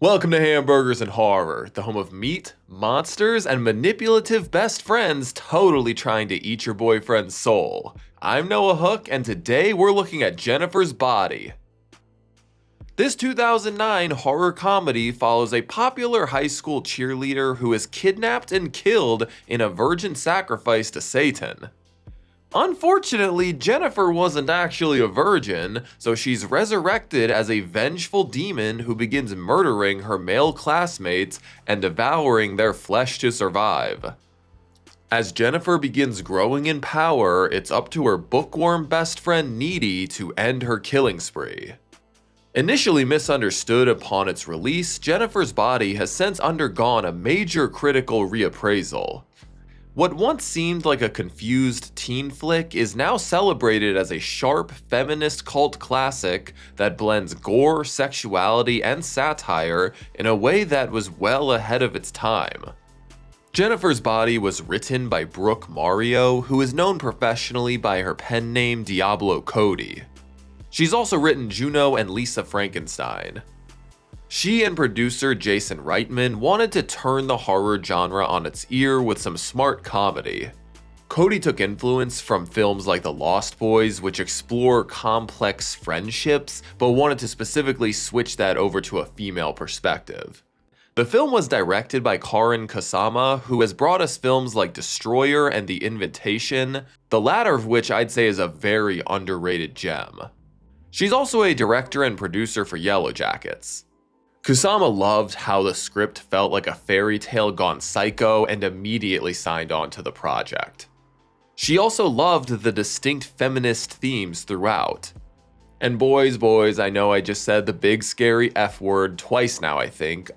Welcome to Hamburgers and Horror, the home of meat, monsters, and manipulative best friends totally trying to eat your boyfriend's soul. I'm Noah Hook, and today we're looking at Jennifer's Body. This 2009 horror comedy follows a popular high school cheerleader who is kidnapped and killed in a virgin sacrifice to Satan. Unfortunately, Jennifer wasn't actually a virgin, so she's resurrected as a vengeful demon who begins murdering her male classmates and devouring their flesh to survive. As Jennifer begins growing in power, it's up to her bookworm best friend Needy to end her killing spree. Initially misunderstood upon its release, Jennifer's Body has since undergone a major critical reappraisal. What once seemed like a confused teen flick is now celebrated as a sharp feminist cult classic that blends gore, sexuality, and satire in a way that was well ahead of its time. Jennifer's Body was written by Brooke Mario, who is known professionally by her pen name Diablo Cody. She's also written Juno and Lisa Frankenstein. She and producer Jason Reitman wanted to turn the horror genre on its ear with some smart comedy. Cody took influence from films like The Lost Boys, which explore complex friendships, but wanted to specifically switch that over to a female perspective. The film was directed by Karyn Kusama, who has brought us films like Destroyer and The Invitation, the latter of which I'd say is a very underrated gem. She's also a director and producer for Yellow Jackets. Kusama loved how the script felt like a fairy tale gone psycho and immediately signed on to the project. She also loved the distinct feminist themes throughout. And boys, I know I just said the big scary F word twice now, I think.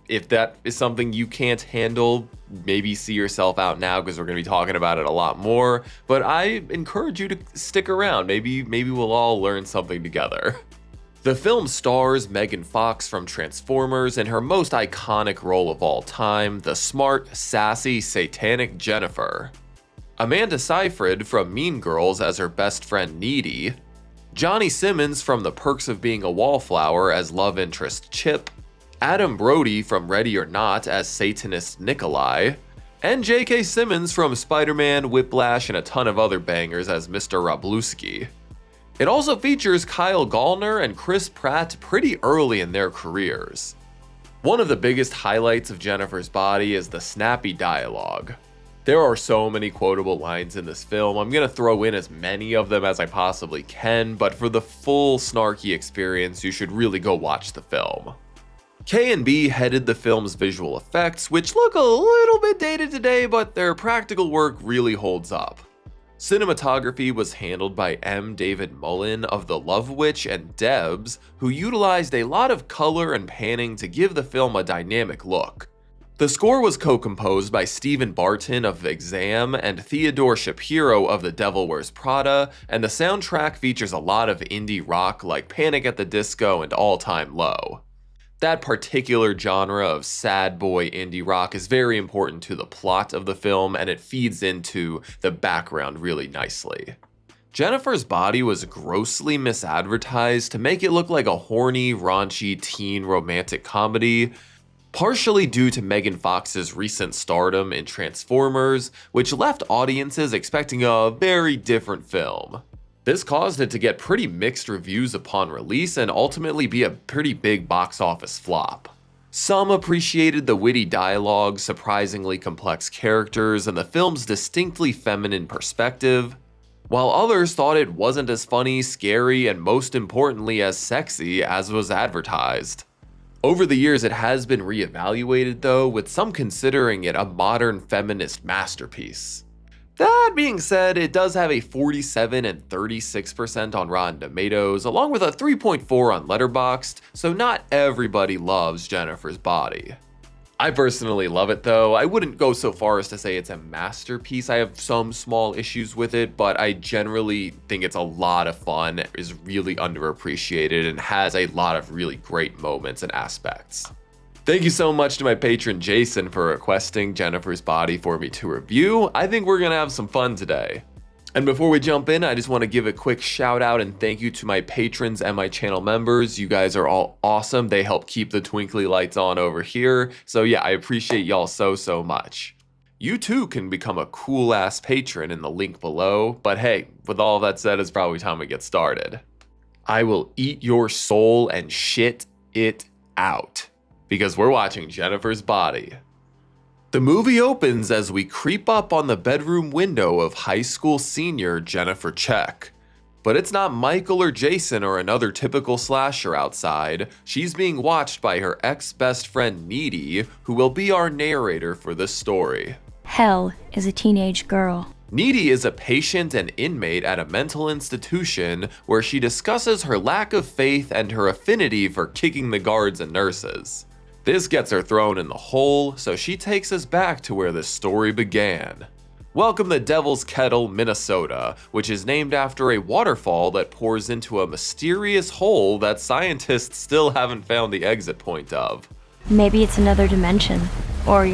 If that is something you can't handle, maybe see yourself out now because we're going to be talking about it a lot more. But I encourage you to stick around. Maybe we'll all learn something together. The film stars Megan Fox from Transformers in her most iconic role of all time, the smart, sassy, satanic Jennifer. Amanda Seyfried from Mean Girls as her best friend Needy. Johnny Simmons from The Perks of Being a Wallflower as love interest Chip. Adam Brody from Ready or Not as Satanist Nikolai. And J.K. Simmons from Spider-Man, Whiplash, and a ton of other bangers as Mr. Robluski. It also features Kyle Gallner and Chris Pratt pretty early in their careers. One of the biggest highlights of Jennifer's Body is the snappy dialogue. There are so many quotable lines in this film. I'm going to throw in as many of them as I possibly can, but for the full snarky experience, you should really go watch the film. K&B headed the film's visual effects, which look a little bit dated today, but their practical work really holds up. Cinematography was handled by M. David Mullen of The Love Witch and Debs, who utilized a lot of color and panning to give the film a dynamic look. The score was co-composed by Stephen Barton of Exam and Theodore Shapiro of The Devil Wears Prada, and the soundtrack features a lot of indie rock like Panic at the Disco and All Time Low. That particular genre of sad boy indie rock is very important to the plot of the film, and it feeds into the background really nicely. Jennifer's Body was grossly misadvertised to make it look like a horny, raunchy teen romantic comedy, partially due to Megan Fox's recent stardom in Transformers, which left audiences expecting a very different film. This caused it to get pretty mixed reviews upon release and ultimately be a pretty big box office flop. Some appreciated the witty dialogue, surprisingly complex characters, and the film's distinctly feminine perspective, while others thought it wasn't as funny, scary, and most importantly as sexy as was advertised. Over the years it has been reevaluated though, with some considering it a modern feminist masterpiece. That being said, it does have a 47 and 36% on Rotten Tomatoes, along with a 3.4 on Letterboxd, so not everybody loves Jennifer's Body. I personally love it though. I wouldn't go so far as to say it's a masterpiece. I have some small issues with it, but I generally think it's a lot of fun, is really underappreciated, and has a lot of really great moments and aspects. Thank you so much to my patron Jason for requesting Jennifer's Body for me to review. I think we're gonna have some fun today. And before we jump in, I just want to give a quick shout out and thank you to my patrons and my channel members. You guys are all awesome. They help keep the twinkly lights on over here. So yeah, I appreciate y'all so much. You too can become a cool ass patron in the link below. But hey, with all that said, it's probably time we get started. I will eat your soul and shit it out. Because we're watching Jennifer's Body. The movie opens as we creep up on the bedroom window of high school senior Jennifer Check. But it's not Michael or Jason or another typical slasher outside. She's being watched by her ex-best friend Needy, who will be our narrator for this story. Hell is a teenage girl. Needy is a patient and inmate at a mental institution where she discusses her lack of faith and her affinity for kicking the guards and nurses. This gets her thrown in the hole, so she takes us back to where this story began. Welcome to Devil's Kettle, Minnesota, which is named after a waterfall that pours into a mysterious hole that scientists still haven't found the exit point of. Maybe it's another dimension, or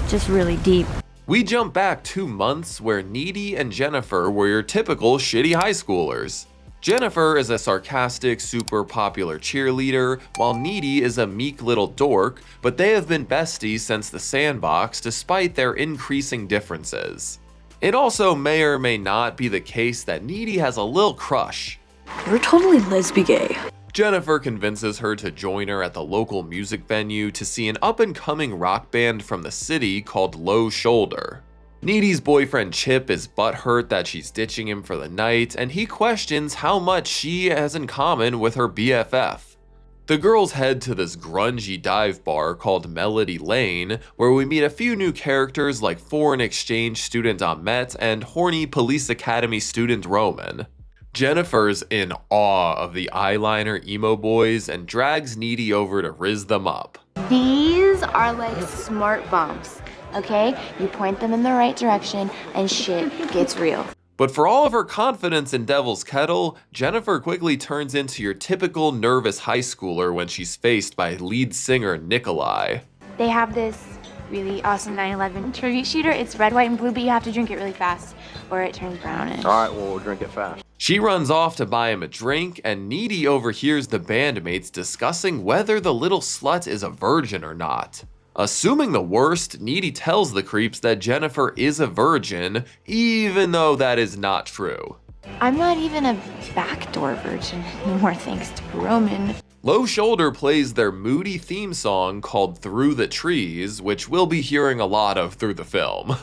just really deep. We jump back 2 months where Needy and Jennifer were your typical shitty high schoolers. Jennifer is a sarcastic, super popular cheerleader, while Needy is a meek little dork, but they have been besties since the sandbox despite their increasing differences. It also may or may not be the case that Needy has a little crush. You're totally lesbi gay. Jennifer convinces her to join her at the local music venue to see an up-and-coming rock band from the city called Low Shoulder. Needy's boyfriend Chip is butthurt that she's ditching him for the night, and he questions how much she has in common with her BFF. The girls head to this grungy dive bar called Melody Lane, where we meet a few new characters like foreign exchange student Ahmet and horny police academy student Roman. Jennifer's in awe of the eyeliner emo boys and drags Needy over to rizz them up. These are like smart bumps. Okay, you point them in the right direction and shit gets real. But for all of her confidence in Devil's Kettle, Jennifer quickly turns into your typical nervous high schooler when she's faced by lead singer Nikolai. They have this really awesome 9/11 tribute shooter. It's red, white, and blue, but you have to drink it really fast or it turns brownish. All right, well, we'll drink it fast. She runs off to buy him a drink, and Needy overhears the bandmates discussing whether the little slut is a virgin or not. Assuming the worst, Needy tells the creeps that Jennifer is a virgin, even though that is not true. I'm not even a backdoor virgin anymore, thanks to Roman. Low Shoulder plays their moody theme song called Through the Trees, which we'll be hearing a lot of through the film.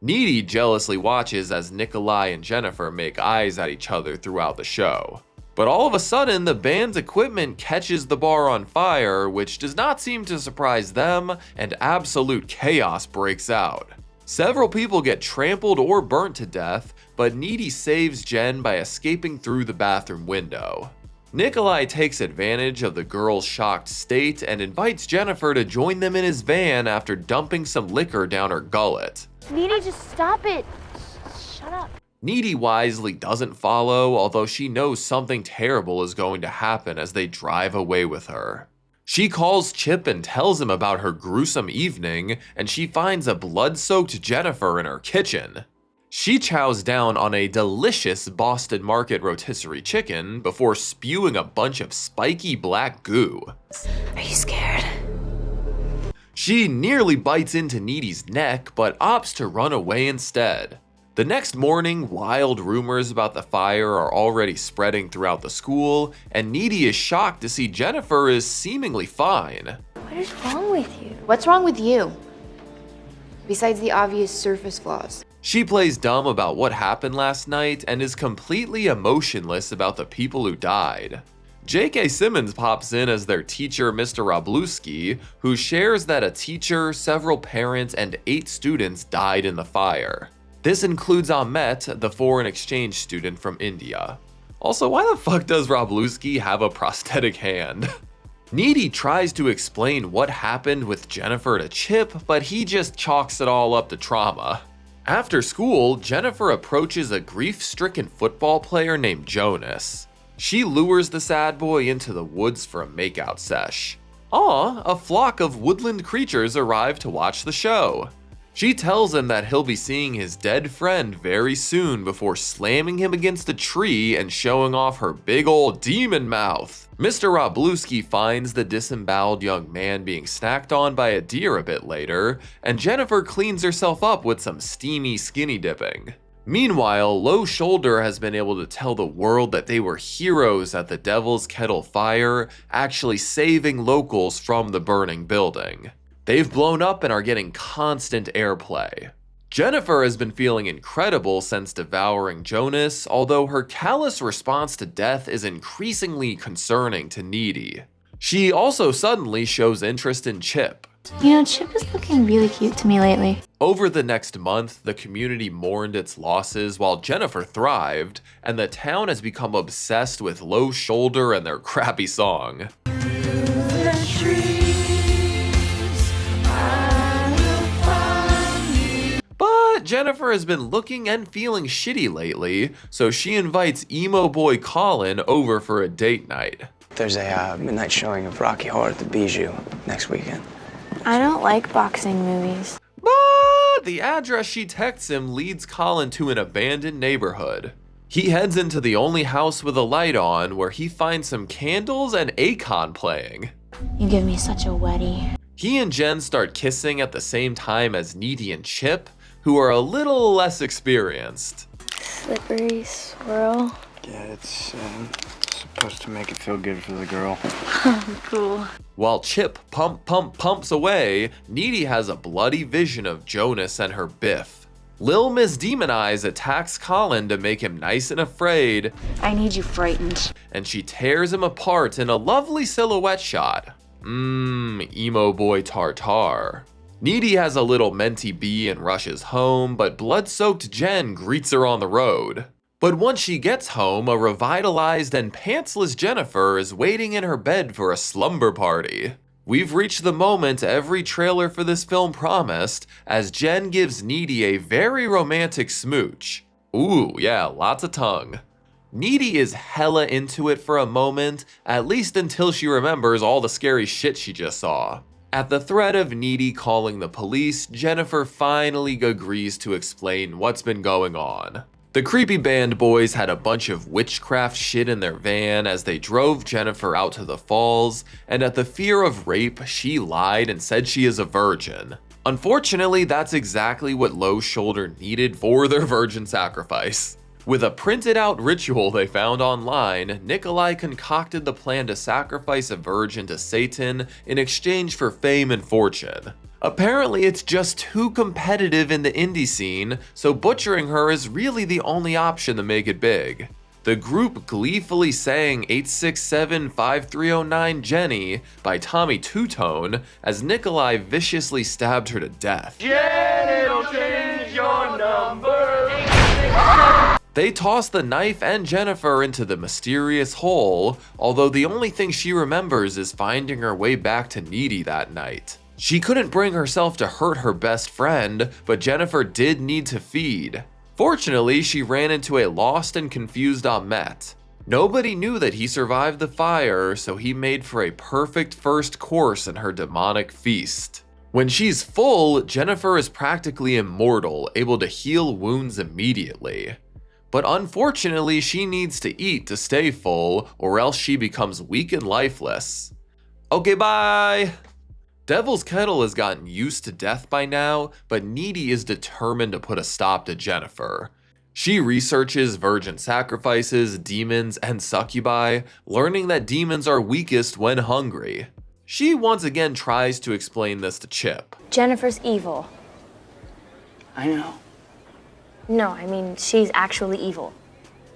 Needy jealously watches as Nikolai and Jennifer make eyes at each other throughout the show. But all of a sudden, the band's equipment catches the bar on fire, which does not seem to surprise them, and absolute chaos breaks out. Several people get trampled or burnt to death, but Needy saves Jen by escaping through the bathroom window. Nikolai takes advantage of the girl's shocked state and invites Jennifer to join them in his van after dumping some liquor down her gullet. Needy, just stop it. Shut up. Needy wisely doesn't follow, although she knows something terrible is going to happen as they drive away with her. She calls Chip and tells him about her gruesome evening, and she finds a blood-soaked Jennifer in her kitchen. She chows down on a delicious Boston Market rotisserie chicken before spewing a bunch of spiky black goo. Are you scared? She nearly bites into Needy's neck, but opts to run away instead. The next morning, wild rumors about the fire are already spreading throughout the school, and Needy is shocked to see Jennifer is seemingly fine. What is wrong with you? What's wrong with you? Besides the obvious surface flaws. She plays dumb about what happened last night and is completely emotionless about the people who died. J.K. Simmons pops in as their teacher, Mr. Roblewski, who shares that a teacher, several parents, and 8 students died in the fire. This includes Ahmet, the foreign exchange student from India. Also, why the fuck does Roblewski have a prosthetic hand? Needy tries to explain what happened with Jennifer to Chip, but he just chalks it all up to trauma. After school, Jennifer approaches a grief-stricken football player named Jonas. She lures the sad boy into the woods for a makeout sesh. A flock of woodland creatures arrive to watch the show. She tells him that he'll be seeing his dead friend very soon before slamming him against a tree and showing off her big old demon mouth. Mr. Robluski finds the disemboweled young man being snacked on by a deer a bit later, and Jennifer cleans herself up with some steamy skinny dipping. Meanwhile, Low Shoulder has been able to tell the world that they were heroes at the Devil's Kettle fire, actually saving locals from the burning building. They've blown up and are getting constant airplay. Jennifer has been feeling incredible since devouring Jonas, although her callous response to death is increasingly concerning to Needy. She also suddenly shows interest in Chip. You know, Chip is looking really cute to me lately. Over the next month, the community mourned its losses while Jennifer thrived, and the town has become obsessed with Low Shoulder and their crappy song. But Jennifer has been looking and feeling shitty lately, so she invites emo boy Colin over for a date night. There's a midnight showing of Rocky Horror at the Bijou next weekend. I don't like boxing movies. But the address she texts him leads Colin to an abandoned neighborhood. He heads into the only house with a light on, where he finds some candles and Akon playing. You give me such a wetty. He and Jen start kissing at the same time as Needy and Chip, who are a little less experienced. Slippery swirl. Yeah, it's supposed to make it feel good for the girl. Cool. While Chip pumps away, Needy has a bloody vision of Jonas and her Biff. Lil Miss Demon Eyes attacks Colin to make him nice and afraid. I need you frightened. And she tears him apart in a lovely silhouette shot. Emo boy tartar. Needy has a little mentee bee and rushes home, but blood-soaked Jen greets her on the road. But once she gets home, a revitalized and pantsless Jennifer is waiting in her bed for a slumber party. We've reached the moment every trailer for this film promised, as Jen gives Needy a very romantic smooch. Ooh, yeah, lots of tongue. Needy is hella into it for a moment, at least until she remembers all the scary shit she just saw. At the threat of Needy calling the police, Jennifer finally agrees to explain what's been going on. The creepy band boys had a bunch of witchcraft shit in their van as they drove Jennifer out to the falls, and at the fear of rape, she lied and said she is a virgin. Unfortunately, that's exactly what Low Shoulder needed for their virgin sacrifice. With a printed out ritual they found online, Nikolai concocted the plan to sacrifice a virgin to Satan in exchange for fame and fortune. Apparently it's just too competitive in the indie scene, so butchering her is really the only option to make it big. The group gleefully sang 867-5309 Jenny by Tommy Two-Tone as Nikolai viciously stabbed her to death. Jenny, don't change your number. They toss the knife and Jennifer into the mysterious hole, although the only thing she remembers is finding her way back to Needy that night. She couldn't bring herself to hurt her best friend, but Jennifer did need to feed. Fortunately, she ran into a lost and confused Ahmet. Nobody knew that he survived the fire, so he made for a perfect first course in her demonic feast. When she's full, Jennifer is practically immortal, able to heal wounds immediately. But unfortunately, she needs to eat to stay full, or else she becomes weak and lifeless. Okay, bye! Devil's Kettle has gotten used to death by now, but Needy is determined to put a stop to Jennifer. She researches virgin sacrifices, demons, and succubi, learning that demons are weakest when hungry. She once again tries to explain this to Chip. Jennifer's evil. I know. No, I mean, she's actually evil.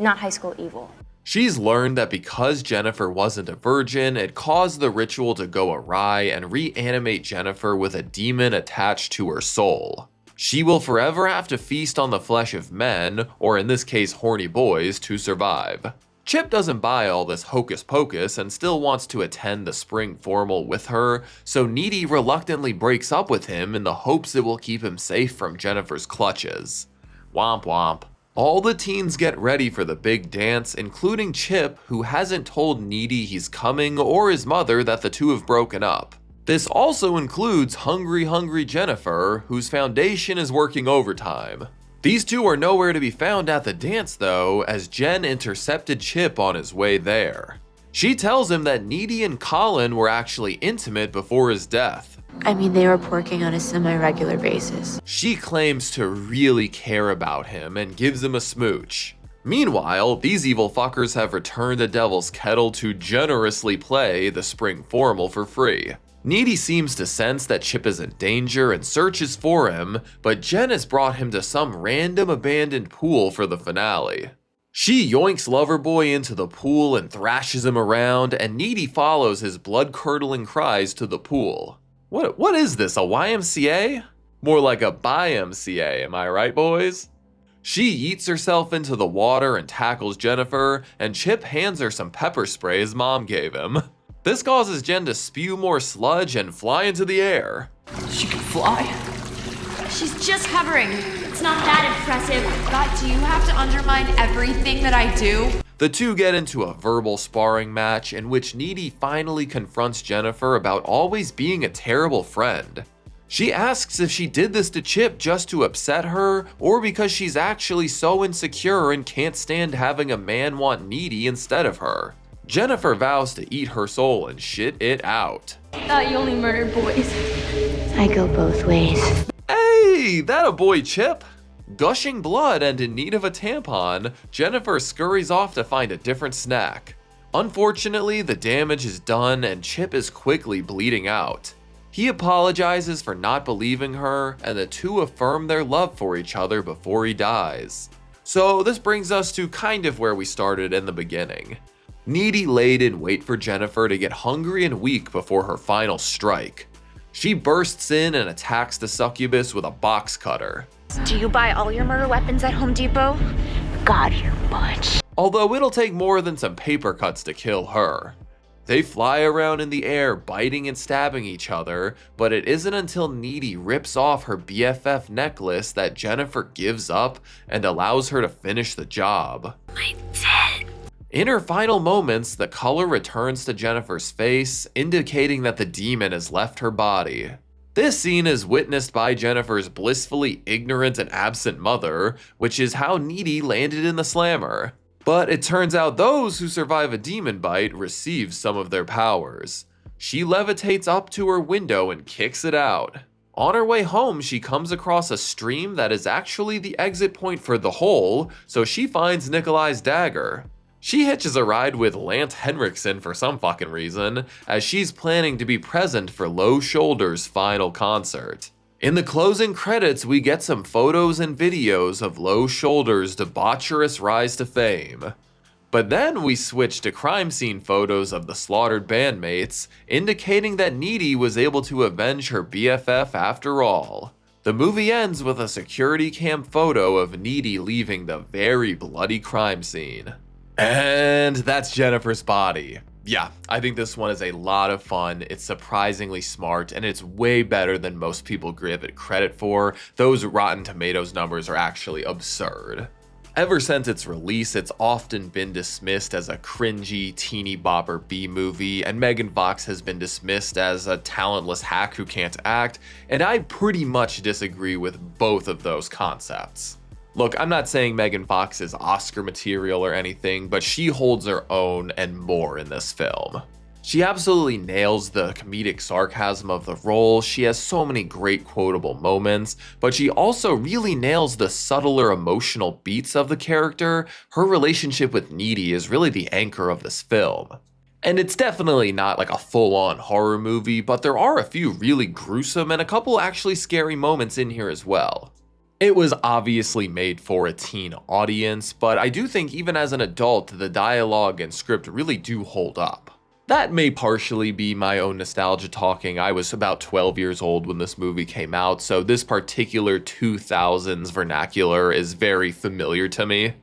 Not high school evil. She's learned that because Jennifer wasn't a virgin, it caused the ritual to go awry and reanimate Jennifer with a demon attached to her soul. She will forever have to feast on the flesh of men, or in this case horny boys, to survive. Chip doesn't buy all this hocus pocus and still wants to attend the spring formal with her, so Needy reluctantly breaks up with him in the hopes it will keep him safe from Jennifer's clutches. Womp womp. All the teens get ready for the big dance, including Chip, who hasn't told Needy he's coming or his mother that the two have broken up. This also includes hungry Jennifer, whose foundation is working overtime. These two are nowhere to be found at the dance though, as Jen intercepted Chip on his way there. She tells him that Needy and Colin were actually intimate before his death. I mean, they were porking on a semi-regular basis. She claims to really care about him and gives him a smooch. Meanwhile, these evil fuckers have returned to Devil's Kettle to generously play the spring formal for free. Needy seems to sense that Chip is in danger and searches for him, but Jen has brought him to some random abandoned pool for the finale. She yoinks Loverboy into the pool and thrashes him around, and Needy follows his blood-curdling cries to the pool. What is this, a YMCA? More like a BYMCA, am I right, boys? She yeets herself into the water and tackles Jennifer, and Chip hands her some pepper spray his mom gave him. This causes Jen to spew more sludge and fly into the air. She can fly. She's just hovering. It's not that impressive. God, do you have to undermine everything that I do? The two get into a verbal sparring match in which Needy finally confronts Jennifer about always being a terrible friend. She asks if she did this to Chip just to upset her, or because she's actually so insecure and can't stand having a man want Needy instead of her. Jennifer vows to eat her soul and shit it out. Thought you only murdered boys. I go both ways. Hey, that a boy, Chip? Gushing blood and in need of a tampon, Jennifer scurries off to find a different snack. Unfortunately, the damage is done and Chip is quickly bleeding out. He apologizes for not believing her, and the two affirm their love for each other before he dies. So this brings us to kind of where we started in the beginning. Needy laid in wait for Jennifer to get hungry and weak before her final strike. She bursts in and attacks the succubus with a box cutter. Do you buy all your murder weapons at Home Depot? God, you're much. Although it'll take more than some paper cuts to kill her. They fly around in the air, biting and stabbing each other, but it isn't until Needy rips off her BFF necklace that Jennifer gives up and allows her to finish the job. My dead. In her final moments, the color returns to Jennifer's face, indicating that the demon has left her body. This scene is witnessed by Jennifer's blissfully ignorant and absent mother, which is how Needy landed in the slammer. But it turns out those who survive a demon bite receive some of their powers. She levitates up to her window and kicks it out. On her way home, she comes across a stream that is actually the exit point for the hole, so she finds Nikolai's dagger. She hitches a ride with Lance Henriksen for some fucking reason, as she's planning to be present for Low Shoulders' final concert. In the closing credits, we get some photos and videos of Low Shoulders' debaucherous rise to fame. But then we switch to crime scene photos of the slaughtered bandmates, indicating that Needy was able to avenge her BFF after all. The movie ends with a security cam photo of Needy leaving the very bloody crime scene. And that's Jennifer's body. Yeah, I think this one is a lot of fun, it's surprisingly smart, and it's way better than most people give it credit for. Those Rotten Tomatoes numbers are actually absurd. Ever since its release, it's often been dismissed as a cringy, teeny bopper B-movie, and Megan Fox has been dismissed as a talentless hack who can't act, and I pretty much disagree with both of those concepts. Look, I'm not saying Megan Fox is Oscar material or anything, but she holds her own and more in this film. She absolutely nails the comedic sarcasm of the role, she has so many great quotable moments, but she also really nails the subtler emotional beats of the character. Her relationship with Needy is really the anchor of this film. And it's definitely not like a full-on horror movie, but there are a few really gruesome and a couple actually scary moments in here as well. It was obviously made for a teen audience, but I do think even as an adult, the dialogue and script really do hold up. That may partially be my own nostalgia talking. I was about 12 years old when this movie came out, so this particular 2000s vernacular is very familiar to me.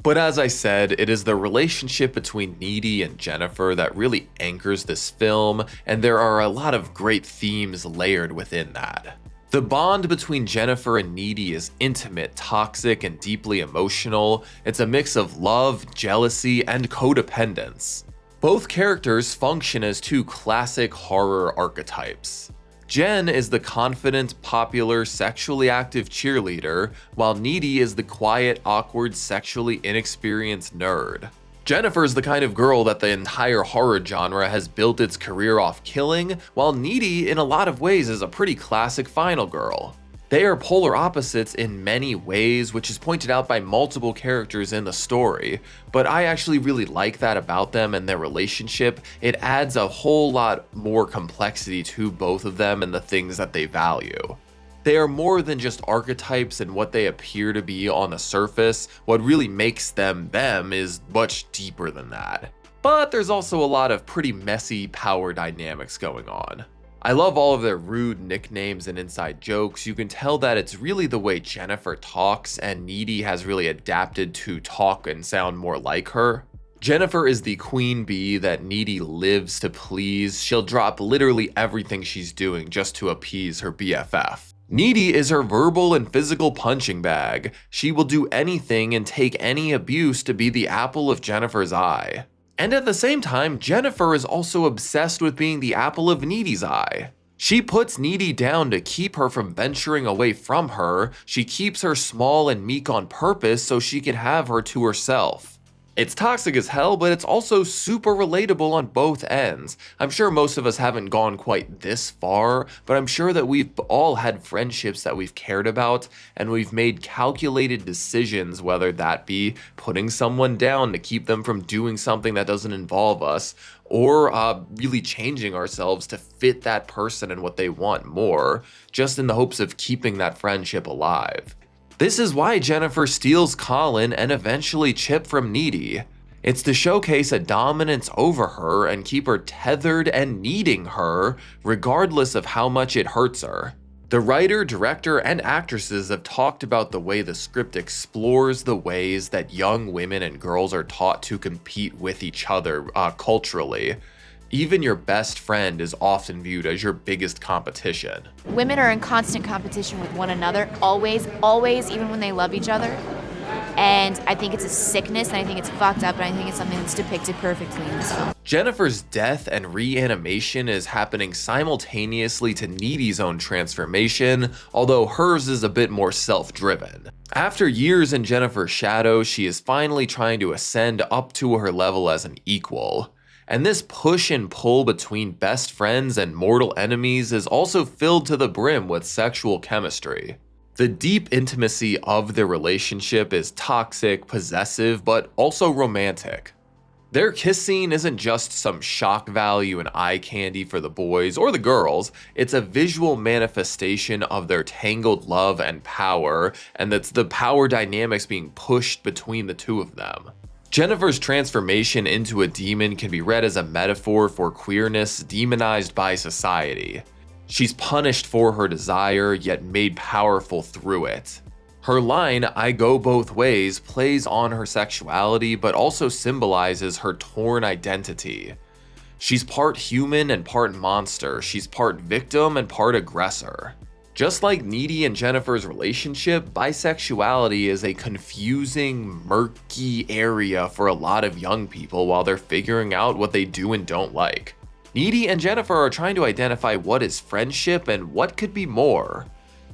But as I said, it is the relationship between Needy and Jennifer that really anchors this film, and there are a lot of great themes layered within that. The bond between Jennifer and Needy is intimate, toxic, and deeply emotional. It's a mix of love, jealousy, and codependence. Both characters function as two classic horror archetypes. Jen is the confident, popular, sexually active cheerleader, while Needy is the quiet, awkward, sexually inexperienced nerd. Jennifer is the kind of girl that the entire horror genre has built its career off killing, while Needy in a lot of ways is a pretty classic final girl. They are polar opposites in many ways, which is pointed out by multiple characters in the story, but I actually really like that about them and their relationship. It adds a whole lot more complexity to both of them and the things that they value. They are more than just archetypes and what they appear to be on the surface. What really makes them them is much deeper than that. But there's also a lot of pretty messy power dynamics going on. I love all of their rude nicknames and inside jokes. You can tell that it's really the way Jennifer talks, and Needy has really adapted to talk and sound more like her. Jennifer is the queen bee that Needy lives to please. She'll drop literally everything she's doing just to appease her BFF. Needy is her verbal and physical punching bag. She will do anything and take any abuse to be the apple of Jennifer's eye. And at the same time, Jennifer is also obsessed with being the apple of Needy's eye. She puts Needy down to keep her from venturing away from her. She keeps her small and meek on purpose so she can have her to herself. It's toxic as hell, but it's also super relatable on both ends. I'm sure most of us haven't gone quite this far, but I'm sure that we've all had friendships that we've cared about, and we've made calculated decisions, whether that be putting someone down to keep them from doing something that doesn't involve us, or really changing ourselves to fit that person and what they want more, just in the hopes of keeping that friendship alive. This is why Jennifer steals Colin and eventually Chip from Needy. It's to showcase a dominance over her and keep her tethered and needing her, regardless of how much it hurts her. The writer, director, and actresses have talked about the way the script explores the ways that young women and girls are taught to compete with each other culturally. Even your best friend is often viewed as your biggest competition. Women are in constant competition with one another, always, even when they love each other. And I think it's a sickness, and I think it's fucked up, and I think it's something that's depicted perfectly in this film. Jennifer's death and reanimation is happening simultaneously to Needy's own transformation, although hers is a bit more self-driven. After years in Jennifer's shadow, she is finally trying to ascend up to her level as an equal. And this push and pull between best friends and mortal enemies is also filled to the brim with sexual chemistry. The deep intimacy of their relationship is toxic, possessive, but also romantic. Their kiss scene isn't just some shock value and eye candy for the boys or the girls, it's a visual manifestation of their tangled love and power, and that's the power dynamics being pushed between the two of them. Jennifer's transformation into a demon can be read as a metaphor for queerness demonized by society. She's punished for her desire, yet made powerful through it. Her line, "I go both ways," plays on her sexuality, but also symbolizes her torn identity. She's part human and part monster. She's part victim and part aggressor. Just like Needy and Jennifer's relationship, bisexuality is a confusing, murky area for a lot of young people while they're figuring out what they do and don't like. Needy and Jennifer are trying to identify what is friendship and what could be more.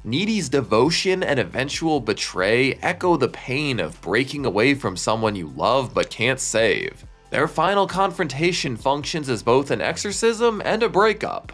Needy's devotion and eventual betray echo the pain of breaking away from someone you love but can't save. Their final confrontation functions as both an exorcism and a breakup.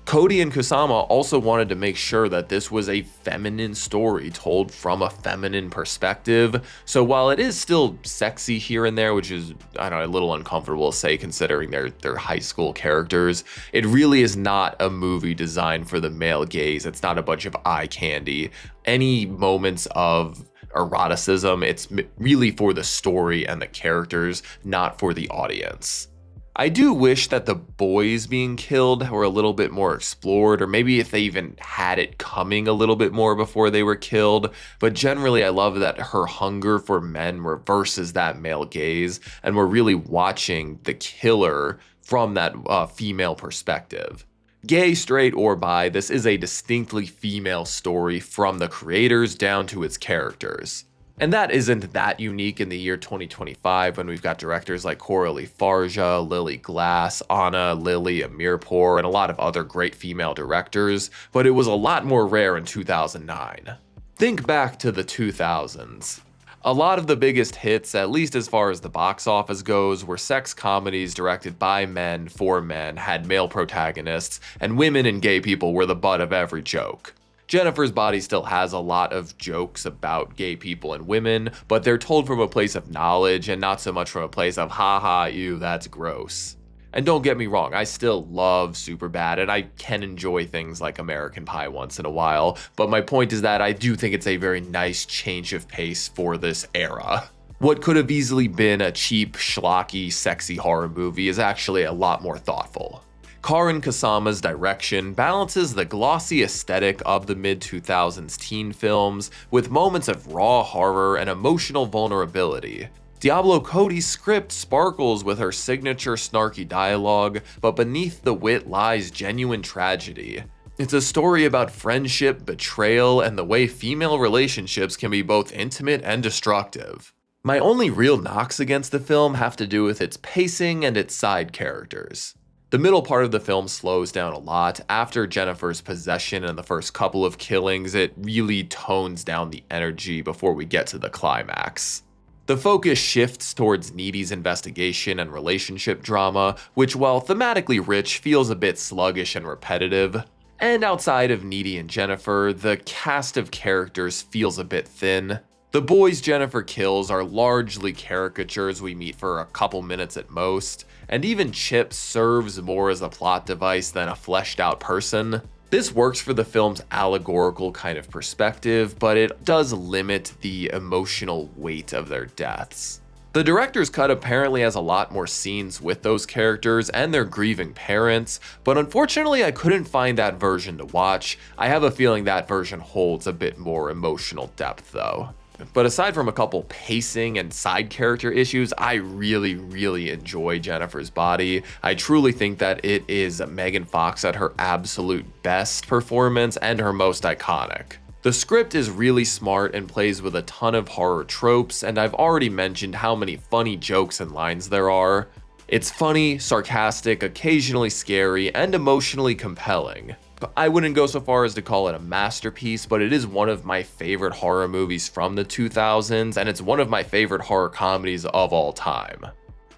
Cody and Kusama also wanted to make sure that this was a feminine story told from a feminine perspective, so while it is still sexy here and there, which is, I don't know, a little uncomfortable to say considering they're high school characters, it really is not a movie designed for the male gaze. It's not a bunch of eye candy. Any moments of eroticism, it's really for the story and the characters, not for the audience. I do wish that the boys being killed were a little bit more explored, or maybe if they even had it coming a little bit more before they were killed, but generally I love that her hunger for men reverses that male gaze, and we're really watching the killer from that female perspective. Gay, straight, or bi, this is a distinctly female story from the creators down to its characters. And that isn't that unique in the year 2025 when we've got directors like Coralie Farja, Lily Glass, Anna, Lily Amirpour, and a lot of other great female directors, but it was a lot more rare in 2009. Think back to the 2000s. A lot of the biggest hits, at least as far as the box office goes, were sex comedies directed by men for men, had male protagonists, and women and gay people were the butt of every joke. Jennifer's Body still has a lot of jokes about gay people and women, but they're told from a place of knowledge and not so much from a place of haha, ew, that's gross. And don't get me wrong, I still love Superbad and I can enjoy things like American Pie once in a while, but my point is that I do think it's a very nice change of pace for this era. What could have easily been a cheap, schlocky, sexy horror movie is actually a lot more thoughtful. Karyn Kusama's direction balances the glossy aesthetic of the mid-2000s teen films with moments of raw horror and emotional vulnerability. Diablo Cody's script sparkles with her signature snarky dialogue, but beneath the wit lies genuine tragedy. It's a story about friendship, betrayal, and the way female relationships can be both intimate and destructive. My only real knocks against the film have to do with its pacing and its side characters. The middle part of the film slows down a lot. After Jennifer's possession and the first couple of killings, it really tones down the energy before we get to the climax. The focus shifts towards Needy's investigation and relationship drama, which while thematically rich, feels a bit sluggish and repetitive. And outside of Needy and Jennifer, the cast of characters feels a bit thin. The boys Jennifer kills are largely caricatures we meet for a couple minutes at most, and even Chip serves more as a plot device than a fleshed out person. This works for the film's allegorical kind of perspective, but it does limit the emotional weight of their deaths. The director's cut apparently has a lot more scenes with those characters and their grieving parents, but unfortunately I couldn't find that version to watch. I have a feeling that version holds a bit more emotional depth though. But aside from a couple pacing and side character issues, I really enjoy Jennifer's Body. I truly think that it is Megan Fox at her absolute best performance and her most iconic. The script is really smart and plays with a ton of horror tropes, and I've already mentioned how many funny jokes and lines there are. It's funny, sarcastic, occasionally scary, and emotionally compelling. I wouldn't go so far as to call it a masterpiece, but it is one of my favorite horror movies from the 2000s, and it's one of my favorite horror comedies of all time.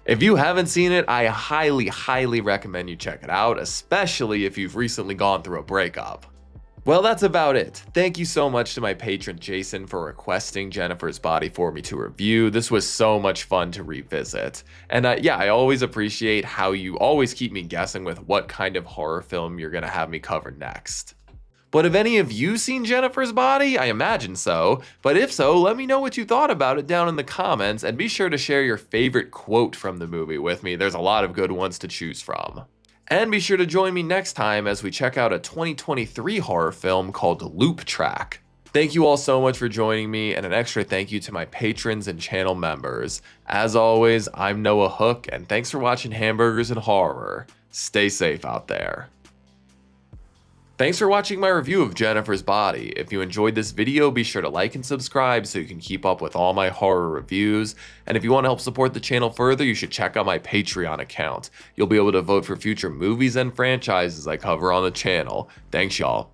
If you haven't seen it, I highly recommend you check it out, especially if you've recently gone through a breakup. Well, that's about it. Thank you so much to my patron Jason for requesting Jennifer's Body for me to review. This was so much fun to revisit. And yeah, I always appreciate how you always keep me guessing with what kind of horror film you're gonna have me cover next. But have any of you seen Jennifer's Body? I imagine so. But if so, let me know what you thought about it down in the comments, and be sure to share your favorite quote from the movie with me. There's a lot of good ones to choose from. And be sure to join me next time as we check out a 2023 horror film called Loop Track. Thank you all so much for joining me, and an extra thank you to my patrons and channel members. As always, I'm Noah Hook, and thanks for watching Hamburgers and Horror. Stay safe out there. Thanks for watching my review of Jennifer's Body. If you enjoyed this video, be sure to like and subscribe so you can keep up with all my horror reviews. And if you want to help support the channel further, you should check out my Patreon account. You'll be able to vote for future movies and franchises I cover on the channel. Thanks y'all.